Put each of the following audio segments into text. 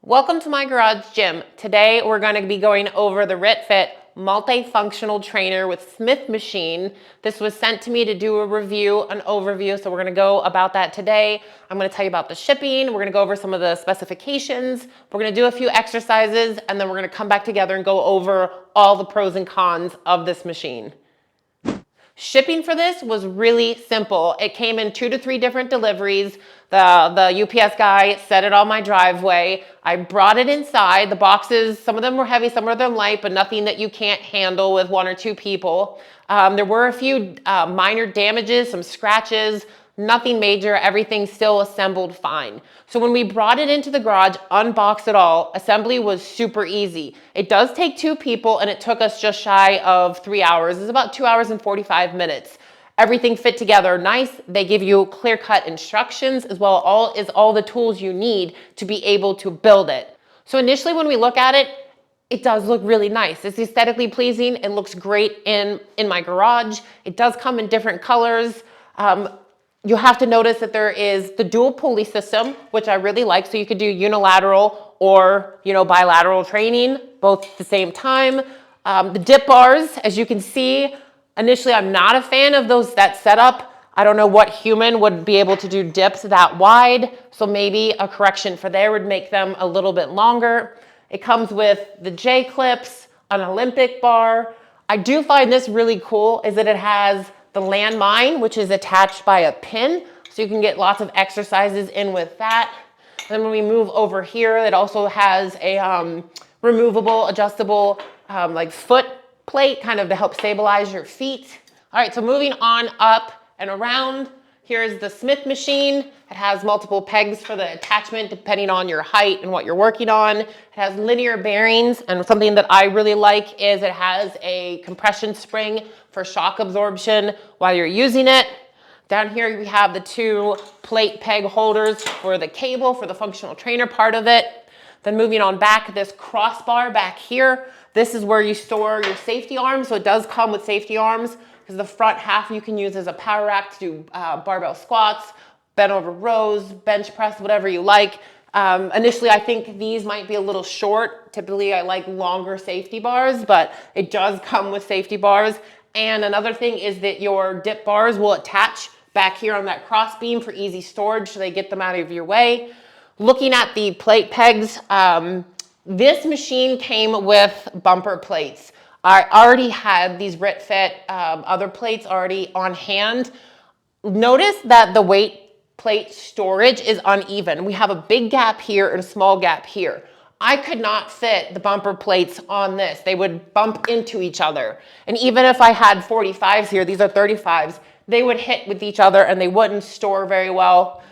Welcome to my garage gym. Today we're going to be going over the RitFit multifunctional trainer with Smith machine. This was sent to me to do a review, an overview, so we're going to go about that today. I'm going to tell you about the shipping, we're going to go over some of the specifications, we're going to do a few exercises, and then we're going to come back together and go over all the pros and cons of this machine. Shipping for this was really simple. It came in 2 to 3 different deliveries. The UPS guy set it on my driveway. I brought it inside. The boxes, some of them were heavy, some of them light, but nothing that you can't handle with 1 or 2 people. There were a few minor damages, some scratches, nothing major, everything still assembled fine. So when we brought it into the garage, unboxed it all, assembly was super easy. It does take 2 people and it took us just shy of 3 hours. It's about 2 hours and 45 minutes. Everything fit together nice. They give you clear-cut instructions as well as all the tools you need to be able to build it. So initially when we look at it, it does look really nice. It's aesthetically pleasing. It looks great in my garage. It does come in different colors. You have to notice that there is the dual pulley system, which I really like. So you could do unilateral or, bilateral training, both at the same time. The dip bars, as you can see, initially I'm not a fan of that setup. I don't know what human would be able to do dips that wide. So maybe a correction for there would make them a little bit longer. It comes with the J clips, an Olympic bar. I do find this really cool is that it has the landmine, which is attached by a pin. So you can get lots of exercises in with that. Then when we move over here, it also has a removable, adjustable like foot plate kind of to help stabilize your feet. All right, so moving on up and around, here's the Smith machine. It has multiple pegs for the attachment depending on your height and what you're working on. It has linear bearings, and something that I really like is it has a compression spring for shock absorption while you're using it. Down here we have the 2 plate peg holders for the cable for the functional trainer part of it. Then moving on back, this crossbar back here, this is where you store your safety arms. So it does come with safety arms because the front half you can use as a power rack to do barbell squats, bent over rows, bench press, whatever you like. Initially, I think these might be a little short. Typically, I like longer safety bars, but it does come with safety bars. And another thing is that your dip bars will attach back here on that cross beam for easy storage so they get them out of your way. Looking at the plate pegs, this machine came with bumper plates. I already had these RitFit other plates already on hand. Notice that the weight plate storage is uneven. We have a big gap here and a small gap here. I could not fit the bumper plates on this. They would bump into each other. And even if I had 45s here, these are 35s, they would hit with each other and they wouldn't store very well.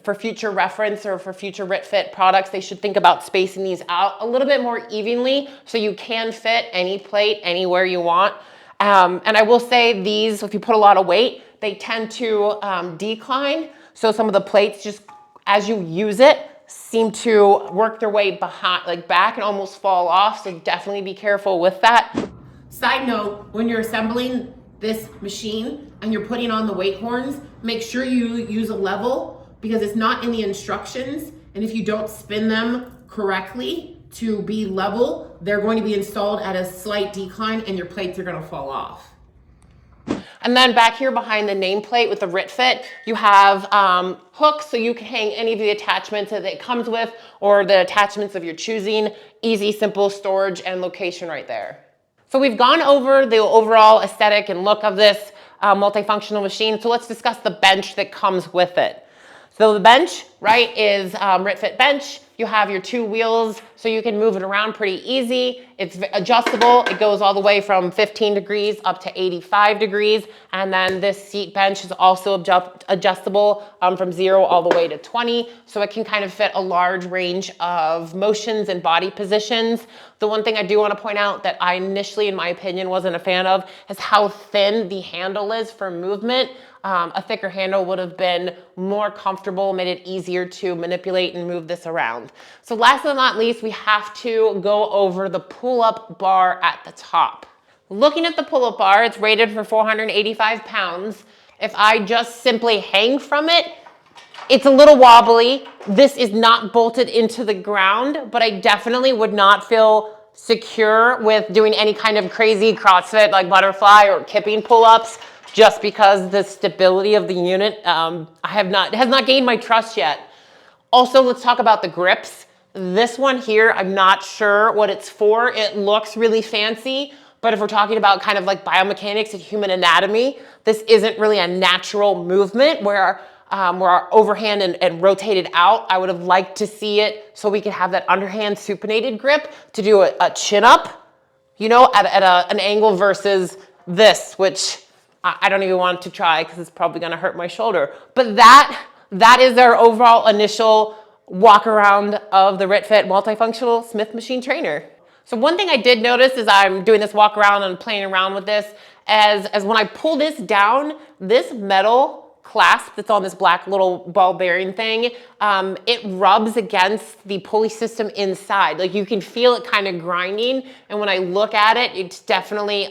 For future reference or for future RitFit products, they should think about spacing these out a little bit more evenly so you can fit any plate anywhere you want. And I will say these, if you put a lot of weight, they tend to decline. So some of the plates, just as you use it, seem to work their way behind, like back, and almost fall off. So definitely be careful with that. Side note, when you're assembling this machine and you're putting on the weight horns, make sure you use a level because it's not in the instructions. And if you don't spin them correctly to be level, they're going to be installed at a slight decline and your plates are going to fall off. And then back here behind the nameplate with the RitFit, you have hooks so you can hang any of the attachments that it comes with or the attachments of your choosing. Easy, simple storage and location right there. So we've gone over the overall aesthetic and look of this multifunctional machine. So let's discuss the bench that comes with it. So the bench, right, is RitFit bench. You have your 2 wheels so you can move it around pretty easy. It's adjustable. It goes all the way from 15 degrees up to 85 degrees. And then this seat bench is also adjustable from 0 all the way to 20. So it can kind of fit a large range of motions and body positions. The one thing I do want to point out that I initially, in my opinion, wasn't a fan of is how thin the handle is for movement. A thicker handle would have been more comfortable, made it easier to manipulate and move this around. So last but not least, we have to go over the pull-up bar at the top. Looking at the pull-up bar, it's rated for 485 pounds. If I just simply hang from it, It's a little wobbly. This is not bolted into the ground, but I definitely would not feel secure with doing any kind of crazy CrossFit like butterfly or kipping pull-ups just because the stability of the unit has not gained my trust yet. Also, let's talk about the grips. This one here, I'm not sure what it's for. It looks really fancy, but if we're talking about kind of like biomechanics and human anatomy, this isn't really a natural movement where our overhand and rotated out. I would have liked to see it so we could have that underhand supinated grip to do a chin up, you know, at an angle versus this, which I don't even want to try because it's probably going to hurt my shoulder. But that is our overall initial walk around of the RitFit Multifunctional Smith Machine Trainer. So one thing I did notice as I'm doing this walk around and playing around with this, as when I pull this down, this metal clasp that's on this black little ball bearing thing, it rubs against the pulley system inside. Like you can feel it kind of grinding. And when I look at it, it's definitely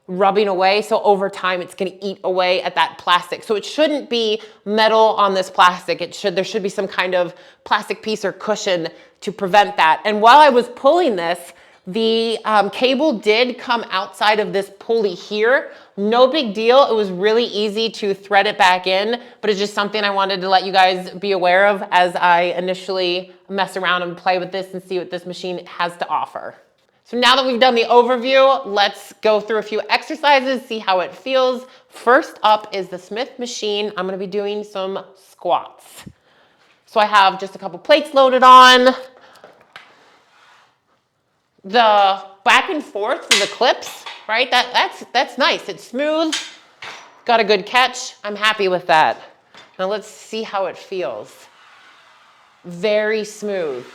rubbing away. So over time, it's going to eat away at that plastic. So it shouldn't be metal on this plastic. There should be some kind of plastic piece or cushion to prevent that. And while I was pulling this, the cable did come outside of this pulley here. No big deal. It was really easy to thread it back in, but it's just something I wanted to let you guys be aware of as I initially mess around and play with this and see what this machine has to offer. So now that we've done the overview, let's go through a few exercises, see how it feels. First up is the Smith machine. I'm gonna be doing some squats. So I have just a couple plates loaded on. The back and forth for the clips, right? That's nice. It's smooth, got a good catch. I'm happy with that. Now let's see how it feels. Very smooth.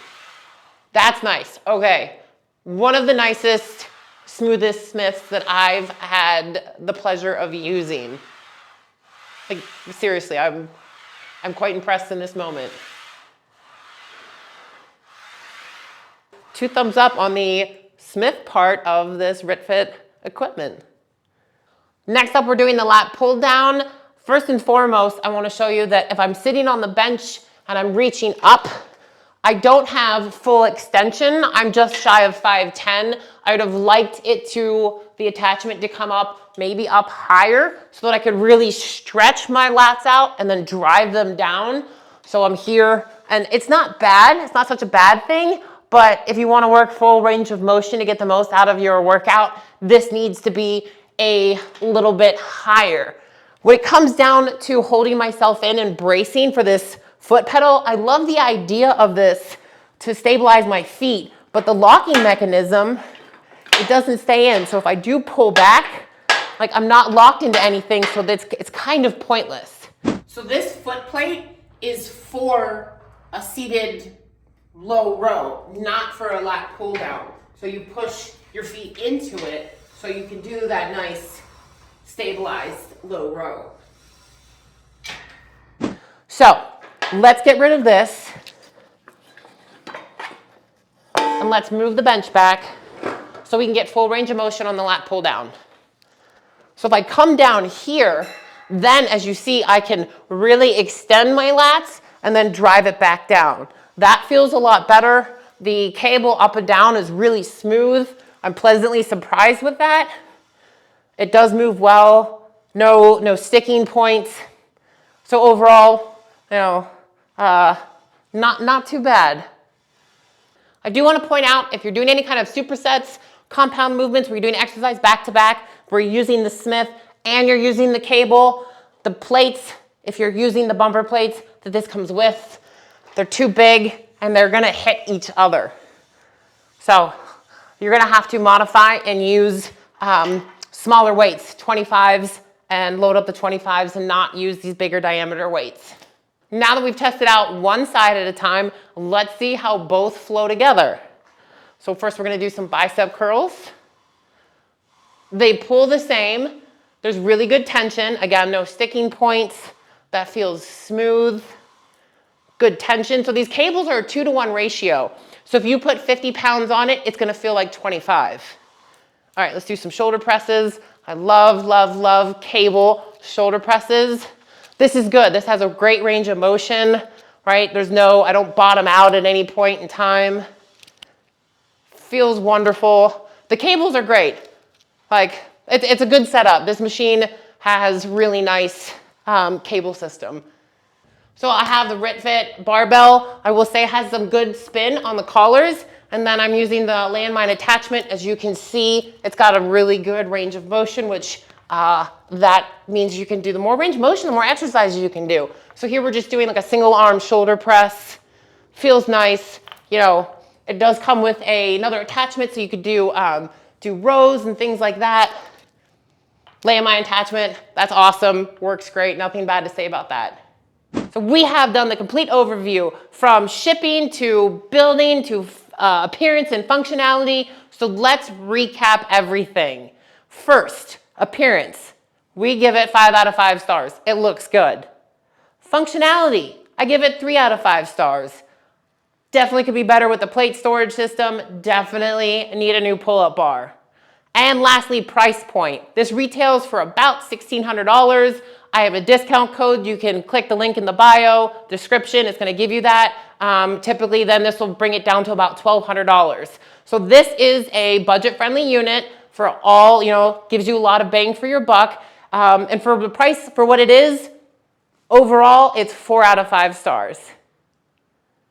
That's nice. Okay. One of the nicest, smoothest Smiths that I've had the pleasure of using. Like, seriously, I'm quite impressed in this moment. 2 thumbs up on the Smith part of this RitFit equipment. Next up, we're doing the lat pull down. First and foremost, I want to show you that if I'm sitting on the bench and I'm reaching up, I don't have full extension. I'm just shy of 5'10". I would have liked the attachment to come up, maybe up higher so that I could really stretch my lats out and then drive them down. So I'm here and it's not bad. It's not such a bad thing, but if you want to work full range of motion to get the most out of your workout, this needs to be a little bit higher. When it comes down to holding myself in and bracing for this foot pedal, I love the idea of this to stabilize my feet, but the locking mechanism, it doesn't stay in. So if I do pull back, like I'm not locked into anything, so it's kind of pointless. So this foot plate is for a seated low row, not for a lat pull down. So you push your feet into it so you can do that nice stabilized low row. So let's get rid of this and let's move the bench back so we can get full range of motion on the lat pull down. So if I come down here, then as you see, I can really extend my lats and then drive it back down. That feels a lot better. The cable up and down is really smooth. I'm pleasantly surprised with that. It does move well, no sticking points. So overall, you know, not too bad. I do want to point out, if you're doing any kind of supersets, compound movements, where you're doing exercise back to back, where you're using the Smith and you're using the cable, the plates, if you're using the bumper plates that this comes with, they're too big and they're going to hit each other. So you're going to have to modify and use smaller weights, 25s, and load up the 25s and not use these bigger diameter weights. Now that we've tested out one side at a time, let's see how both flow together. So first we're going to do some bicep curls. They pull the same. There's really good tension. Again, no sticking points. That feels smooth. Good tension. So these cables are a 2-to-1 ratio. So if you put 50 pounds on it, it's going to feel like 25. All right, let's do some shoulder presses. I love, love, love cable shoulder presses. This is good. This has a great range of motion, right? I don't bottom out at any point in time. Feels wonderful. The cables are great. Like, it's a good setup. This machine has really nice cable system. So I have the RitFit barbell. I will say it has some good spin on the collars. And then I'm using the landmine attachment. As you can see, it's got a really good range of motion, which that means you can do the more range of motion, the more exercises you can do. So here we're just doing like a single arm shoulder press. Feels nice. You know, it does come with another attachment, so you could do rows and things like that. Landmine attachment, that's awesome. Works great. Nothing bad to say about that. So we have done the complete overview from shipping to building to appearance and functionality. So let's recap everything. First, appearance. We give it 5 out of 5 stars. It looks good. Functionality. I give it 3 out of 5 stars. Definitely could be better with the plate storage system. Definitely need a new pull-up bar. And lastly, price point. This retails for about $1,600. I have a discount code. You can click the link in the bio description. It's going to give you that. Typically, then this will bring it down to about $1,200. So this is a budget-friendly unit for all, gives you a lot of bang for your buck. And for the price, for what it is, overall, it's 4 out of 5 stars.